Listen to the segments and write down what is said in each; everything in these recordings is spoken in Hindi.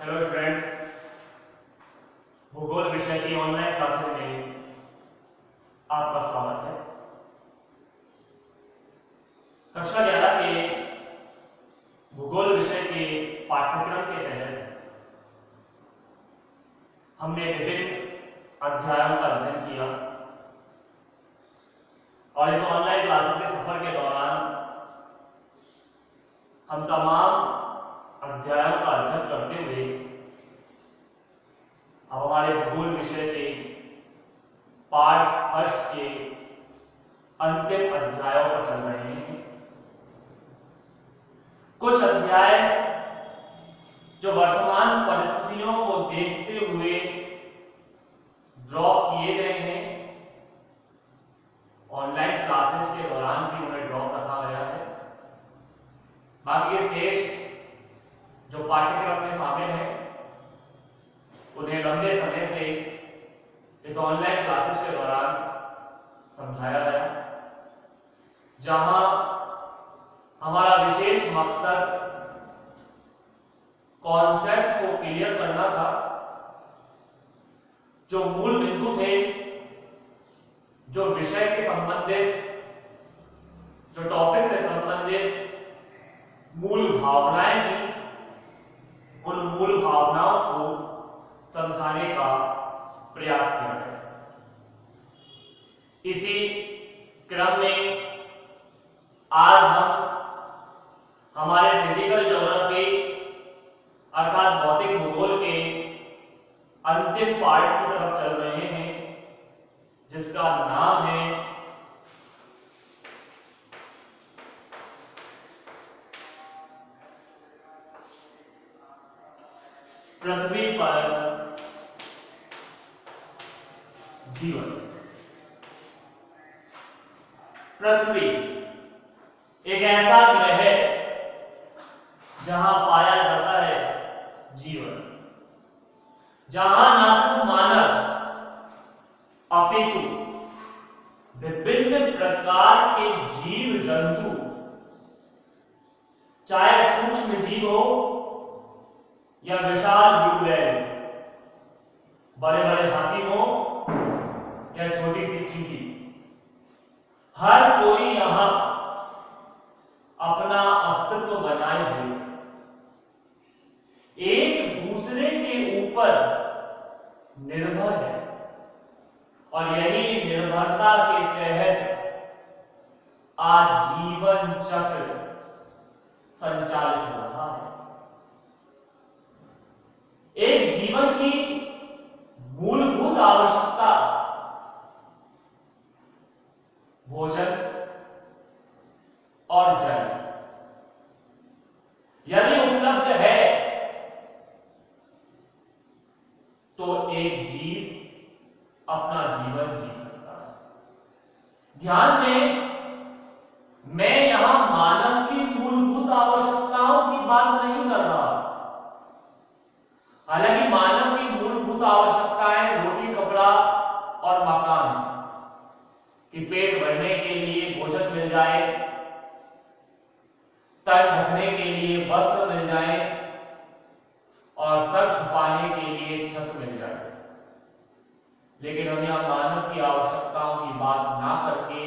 हेलो स्टूडेंट्स, भूगोल विषय की ऑनलाइन क्लासेस में आपका स्वागत है। कक्षा 11 के भूगोल विषय के पाठ्यक्रम के तहत हमने विभिन्न अध्यायों का अध्ययन किया और इस ऑनलाइन क्लासेस के सफर के दौरान हम तमाम अध्यायों का अध्ययन करते हुए अब हमारे भूगोल विषय के पाठ फर्स्ट के अंतिम अध्यायों पर चल रहे हैं। कुछ अध्याय जो वर्तमान परिस्थितियों को देखते हुए ड्रॉ किए गए हैं, ऑनलाइन क्लासेस के दौरान भी उन्हें ड्रॉ रखा गया है। बाकी के शेष जो पाठ्यक्रम में शामिल हैं उन्हें लंबे समय से इस ऑनलाइन क्लासेस के दौरान समझाया गया, जहां हमारा विशेष मकसद कॉन्सेप्ट को क्लियर करना था। जो मूल बिंदु थे, जो विषय के संबंधित, जो टॉपिक से संबंधित मूल भावनाएं थी, उन मूल भावनाओं को समझाने का प्रयास किया है। इसी क्रम में आज हम हमारे फिजिकल ज्योग्राफी अर्थात भौतिक भूगोल के अंतिम पार्ट की तरफ चल रहे हैं, जिसका नाम है पृथ्वी पर जीवन। पृथ्वी एक ऐसा ग्रह है जहां पाया जाता है जीवन, जहां न सिर्फ मानव अपितु विभिन्न प्रकार के जीव जंतु, चाहे सूक्ष्म जीव हो या विशाल ब्लूवैल, बड़े बड़े हाथी हो या छोटी सी चींटी, हर कोई यहां अपना अस्तित्व बनाए हुए एक दूसरे के ऊपर निर्भर है और यही निर्भरता के तहत आज जीवन चक्र संचालित हो रहा है। एक जीवन की मूलभूत आवश्यकता भोजन और जल यदि उपलब्ध है तो एक जीव अपना जीवन जी सकता है। ध्यान दें, मैं यहां मानव की मूलभूत आवश्यकताओं की बात नहीं कर रहा। हालांकि मानव की मूलभूत आवश्यकताएं रोटी, कपड़ा और मकान, कि पेट भरने के लिए भोजन मिल जाए, तन ढकने के लिए वस्त्र मिल जाए और सर छुपाने के लिए छत मिल जाए। लेकिन हम यहां मानव की आवश्यकताओं की बात ना करके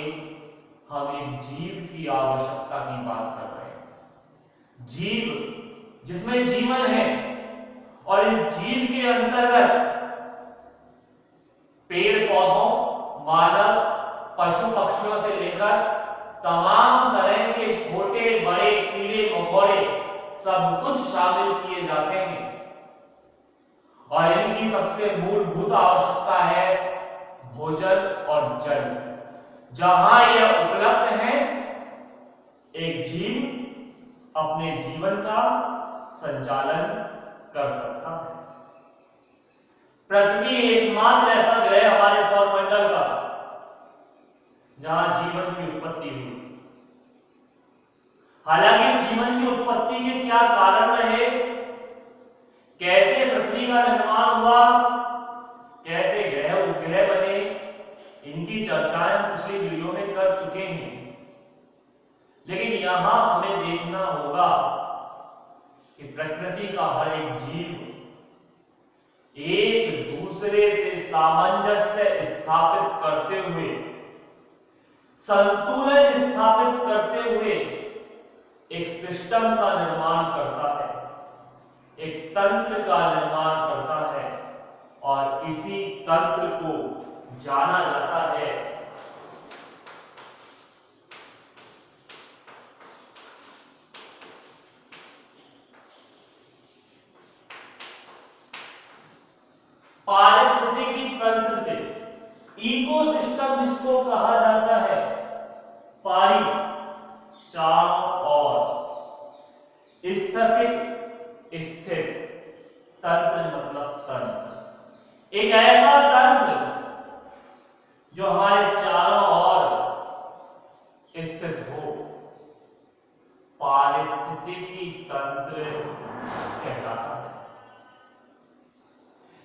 हम एक जीव की आवश्यकता की बात कर रहे हैं। जीव जिसमें जीवन है और इस जीव के अंतर्गत पेड़ पौधों, मानव, पशु पक्षियों से लेकर तमाम तरह के छोटे बड़े कीड़े मकोड़े सब कुछ शामिल किए जाते हैं और इनकी सबसे मूलभूत आवश्यकता है भोजन और जल। जहां यह उपलब्ध है, एक जीव अपने जीवन का संचालन कर सकता है। पृथ्वी एकमात्र ऐसा ग्रह हमारे सौरमंडल का जहां जीवन की उत्पत्ति हुई। हालांकि इस जीवन की उत्पत्ति के क्या कारण रहे, कैसे पृथ्वी का निर्माण हुआ, कैसे ग्रह उपग्रह बने, इनकी चर्चाएं हम पिछली वीडियो में कर चुके हैं। लेकिन यहां हमें देखना होगा कि प्रकृति का हर एक जीव एक दूसरे से सामंजस्य स्थापित करते हुए, संतुलन स्थापित करते हुए एक सिस्टम का निर्माण करता है, एक तंत्र का निर्माण करता है, और इसी तंत्र को जाना जाता है पारिस्थितिकी तंत्र से। इकोसिस्टम जिसको कहा जाता है, पारी चारों ओर, स्थितिक स्थिर, तंत्र मतलब तंत्र, एक ऐसा तंत्र जो हमारे चारों ओर स्थित हो, पारिस्थितिकी तंत्र कहलाता है।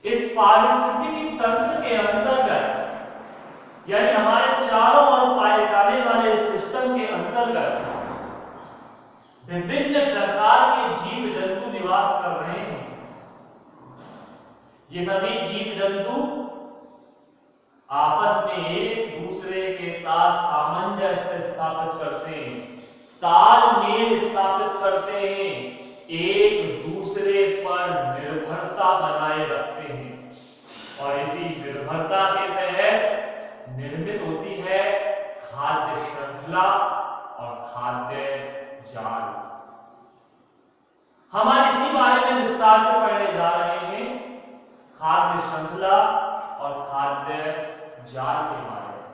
इस पारिस्थितिकी तंत्र के अंतर्गत, यानी हमारे चारों ओर पाए जाने वाले सिस्टम के अंतर्गत विभिन्न प्रकार के जीव जंतु निवास कर रहे हैं। ये सभी जीव जंतु आपस में एक दूसरे के साथ सामंजस्य स्थापित करते हैं, तालमेल स्थापित करते हैं, एक दूसरे पर निर्भरता बनाए रखते हैं, और इसी निर्भरता के तहत निर्मित होती है खाद्य श्रृंखला और खाद्य जाल। हम आज इसी बारे में विस्तार से पढ़ने जा रहे हैं, खाद्य श्रृंखला और खाद्य जाल के बारे में।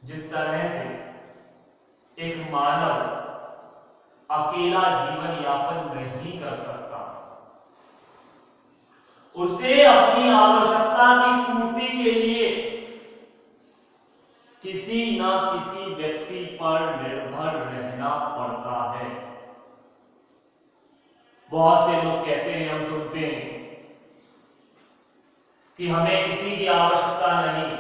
जिस तरह से एक मानव अकेला जीवन यापन नहीं कर सकता, उसे अपनी आवश्यकता की पूर्ति के लिए किसी न किसी व्यक्ति पर निर्भर रहना पड़ता है। बहुत से लोग कहते हैं, हम सुनते हैं कि हमें किसी की आवश्यकता नहीं,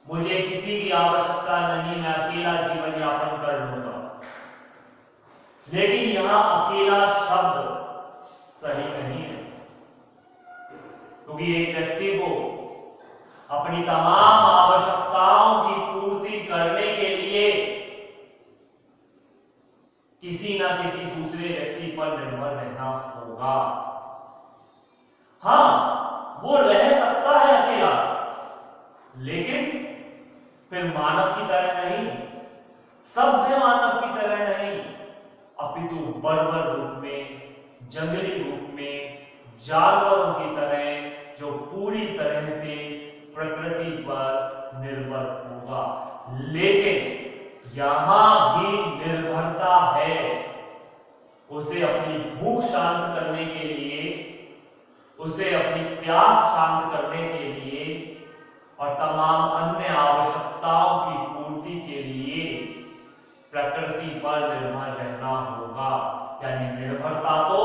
मुझे किसी की आवश्यकता नहीं, मैं अकेला जीवन यापन कर लूंगा। लेकिन यहां अकेला शब्द सही नहीं है, क्योंकि एक व्यक्ति को अपनी तमाम आवश्यकताओं की पूर्ति करने के लिए किसी ना किसी दूसरे व्यक्ति पर निर्भर रहना होगा। हाँ, वो रह सकता है अकेला, लेकिन फिर मानव की तरह नहीं, सभ्य मानव की तरह नहीं, अपितु बर्बर रूप में, जंगली रूप में, जानवरों की तरह जो पूरी तरह से प्रकृति पर निर्भर होगा। लेकिन यहां भी निर्भरता है, उसे अपनी भूख शांत करने के लिए, उसे अपनी प्यास शांत करने के लिए और तमाम अन्य आवश्यकताओं की पूर्ति के लिए प्रकृति पर निर्भर रहना होगा। यानी निर्भरता तो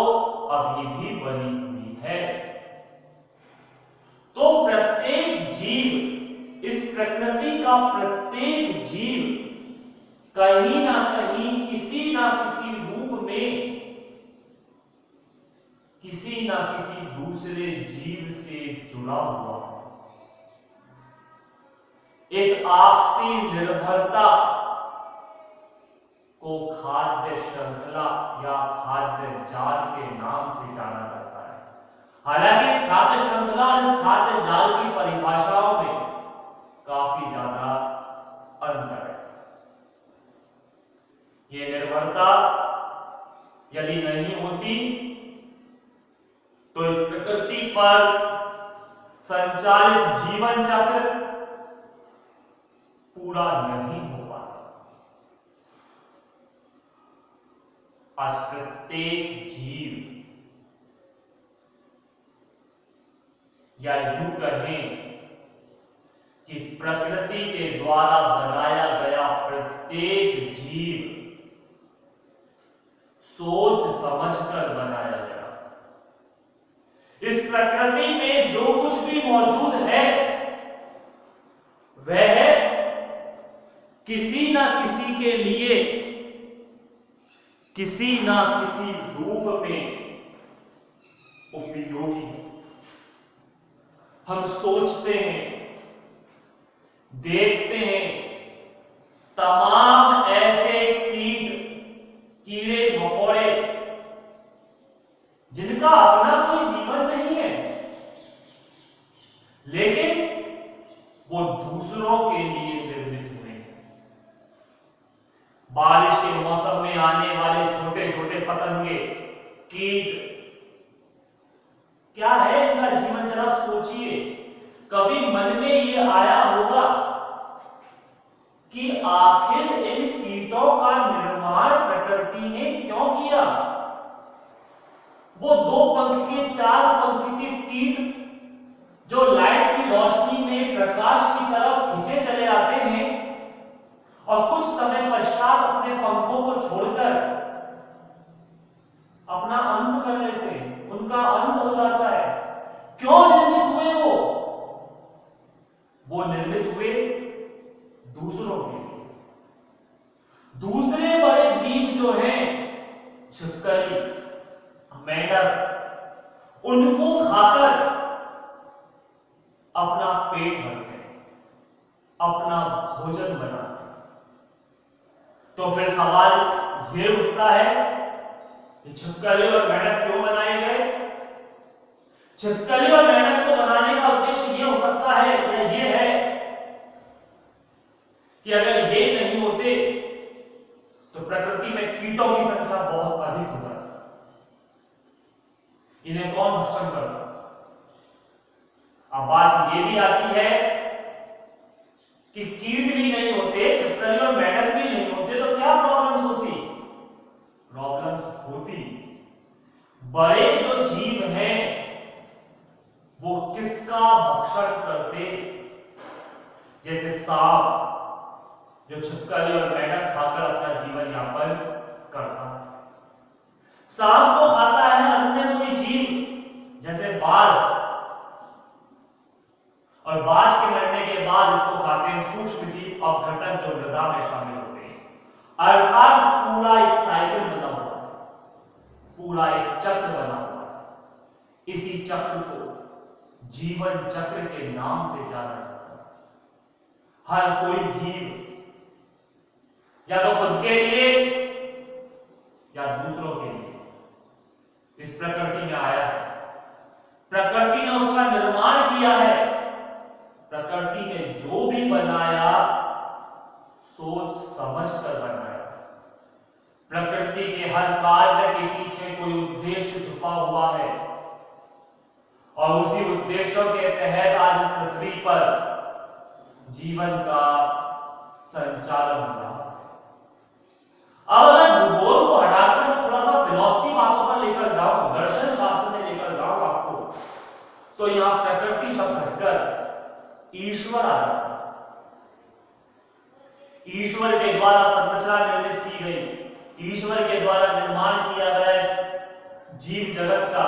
अभी भी बनी हुई है। तो प्रत्येक जीव, इस प्रकृति का प्रत्येक जीव कहीं ना कहीं किसी ना किसी रूप में किसी ना किसी दूसरे जीव से जुड़ा हुआ है। इस आपसी निर्भरता को खाद्य श्रृंखला या खाद्य जाल के नाम से जाना जाता है। हालांकि इस खाद्य श्रृंखला और इस खाद्य जाल की परिभाषाओं में काफी ज्यादा अंतर है। ये निर्भरता यदि नहीं होती तो इस प्रकृति पर संचालित जीवन चक्र पूरा नहीं हो पाता। आज प्रत्येक जीव, या यूं कहें कि प्रकृति के द्वारा बनाया गया प्रत्येक जीव सोच समझकर बनाया गया। इस प्रकृति में जो कुछ भी मौजूद है वह किसी ना किसी के लिए किसी ना किसी रूप में उपयोगी है। हम सोचते हैं, देखते हैं, तमाम ऐसे कीड़े मकोड़े जिनका अपना कोई जीवन नहीं है, लेकिन वो दूसरों के लिए निर्मित हुए हैं। बारिश के मौसम में आने वाले छोटे छोटे पतंगे, कीट, क्या है इनका जीवन, जरा सोचिए। कभी मन में ये आया होगा कि आखिर इन कीटों का निर्माण प्रकृति ने क्यों किया? वो 2 पंख के 4 पंख के कीट जो लाइट की रोशनी में प्रकाश की तरफ खींचे चले आते हैं और कुछ समय पश्चात अपने पंखों को छोड़कर अपना अंत कर लेते हैं, उनका अंत हो जाता है। क्यों निर्मित हुए वो निर्मित हुए दूसरों के लिए। दूसरे बड़े जीव जो हैं, छिपकली, मेंढक, उनको खाकर अपना पेट भरते हैं, अपना भोजन बनाते हैं। तो फिर सवाल यह उठता है कि छिपकली और मेंढक क्यों बनाए गए? छिपकली और मेंढक को बनाने का उद्देश्य यह हो सकता है या यह है कि अगर ये नहीं होते तो प्रकृति में कीटों की संख्या बहुत अधिक हो जाती, इन्हें कौन भक्षण करता? अब बात ये भी आती है कि कीट भी नहीं होते, छिपकली और मेंढक भी नहीं होते तो क्या प्रॉब्लम्स होती? प्रॉब्लम्स होती, बड़े जो जीव हैं वो किसका भक्षण करते? जैसे सांप जो छिपकली और मेंढक खाकर अपना जीवन यापन करता है। सांप को खाता है अन्य कोई जीव जैसे बाज, और बाज के मरने के बाद इसको खाते हैं सूक्ष्म जीव अपघटन जो मृदा में शामिल होते हैं। अर्थात पूरा एक साइकिल बना हुआ है, पूरा एक चक्र बना हुआ है। इसी चक्र को जीवन चक्र के नाम से जाना जाता है। हर कोई जीव या तो खुद के लिए या दूसरों के लिए इस प्रकृति में आया है। प्रकृति ने उसका निर्माण किया है। प्रकृति ने जो भी बनाया सोच समझ कर बनाया। प्रकृति के हर कार्य के पीछे कोई उद्देश्य छुपा हुआ है और उसी उद्देश्यों के तहत आज इस पृथ्वी पर जीवन का संचालन हो रहा है। अब अगर भूगोल को हटाकर मैं थोड़ा सा फिलॉसफी बातों पर लेकर जाऊं, दर्शन शास्त्र में लेकर जाऊं आपको, तो यहां प्रकृति शब्द हटकर ईश्वर आ जाता है। ईश्वर के द्वारा संरचना निर्मित की गई, ईश्वर के द्वारा निर्माण किया गया इस जीव जगत का,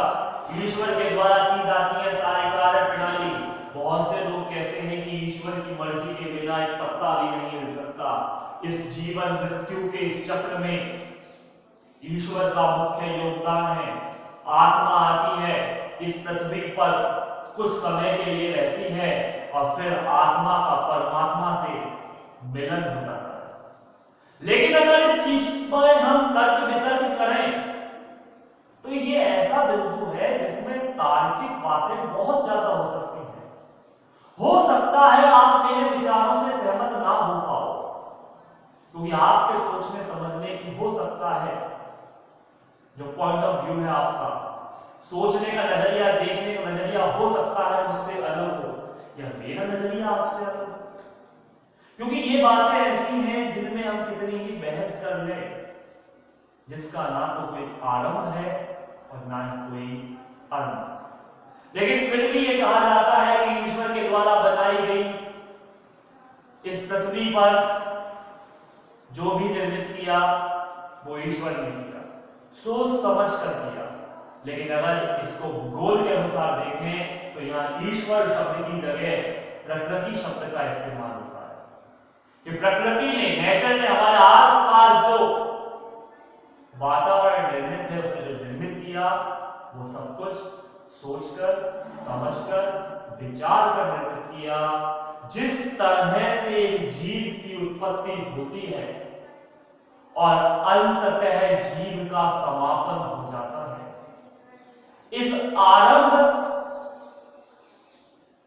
ईश्वर के द्वारा की जाती है सारी कार्य प्रणाली। बहुत से लोग कहते हैं कि ईश्वर की मर्जी के बिना एक पत्ता भी नहीं हिल सकता। इस जीवन मृत्यु के इस चक्र में ईश्वर का मुख्य योगदान है। आत्मा आती है इस पृथ्वी पर, कुछ समय के लिए रहती है और फिर आत्मा का परमात्मा से मिलन हो जाता है। लेकिन अगर इस चीज पर हम तर्क वितर्क करें तो ये ऐसा बिंदु है जिसमें तार्किक बातें बहुत ज्यादा हो सकती हैं। हो सकता है आप मेरे विचारों से सहमत ना हो पाओ, क्योंकि आपके सोचने समझने की हो सकता है जो पॉइंट ऑफ व्यू है आपका, सोचने का नजरिया, देखने का नजरिया हो सकता है मुझसे अलग हो या मेरा नजरिया आपसे अलग हो। क्योंकि ये बातें ऐसी हैं जिनमें हम कितनी ही बहस कर लें, जिसका ना तो कोई आरंभ है और ना ही कोई अंत। लेकिन फिर भी ये कहा जाता है कि ईश्वर के द्वारा बनाई गई इस पृथ्वी पर जो भी निर्मित किया वो ईश्वर ने किया, सोच समझ कर किया। लेकिन अगर इसको भूगोल के अनुसार देखें तो यहाँ ईश्वर शब्द की जगह प्रकृति शब्द का इस्तेमाल होता है कि प्रकृति ने, नेचर ने हमारे आसपास जो वातावरण निर्मित है, उसने जो निर्मित किया वो सब कुछ सोचकर, समझकर, विचार कर निर्मित किया। जिस तरह से एक जीव की उत्पत्ति होती है और अंततः जीव का समापन हो जाता है, इस आरंभ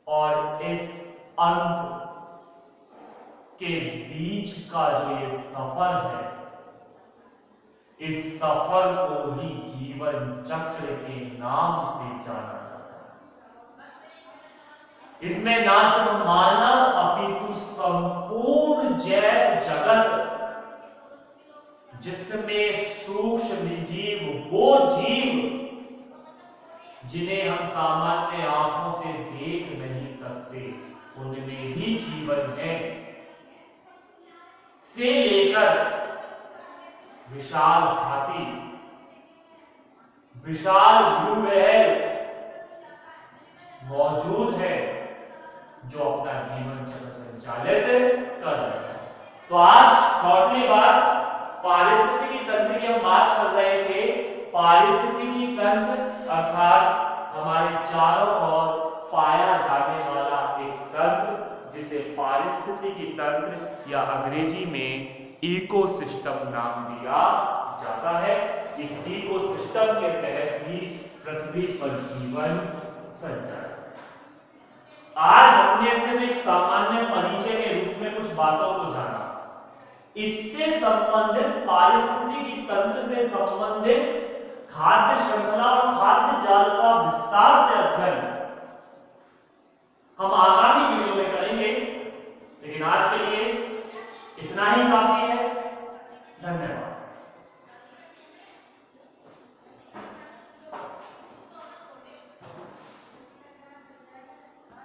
और इस अंत के बीच का जो ये सफर है, इस सफर को ही जीवन चक्र के नाम से जाना जाता है। इसमें ना सिर्फ मानव अपितु संपूर्ण जैव जगत, जिसमें सूक्ष्म जीव, वो जीव जिन्हें हम सामान्य आंखों से देख नहीं सकते, उनमें भी जीवन है, से लेकर विशाल हाथी, विशाल ब्लू व्हेल मौजूद है जो अपना जीवन चक्र संचालित कर रहे हैं। तो आज शॉर्टली बात पारिस्थितिकी तंत्र की हम बात कर रहे थे। पारिस्थितिकी तंत्र अर्थात हमारे चारों ओर पाया जाने वाला एक तंत्र, जिसे पारिस्थितिकी तंत्र या अंग्रेजी में इकोसिस्टम नाम दिया जाता है। इस इकोसिस्टम के तहत ही पृथ्वी पर जीवन संचालित। आज हमने सिर्फ एक सामान्य परिचय के रूप में कुछ बातों को जाना। इससे संबंधित पारिस्थितिकी तंत्र से संबंधित खाद्य श्रृंखला और खाद्य जाल का विस्तार से अध्ययन हम आगामी वीडियो में करेंगे, लेकिन आज के लिए इतना ही काफी है।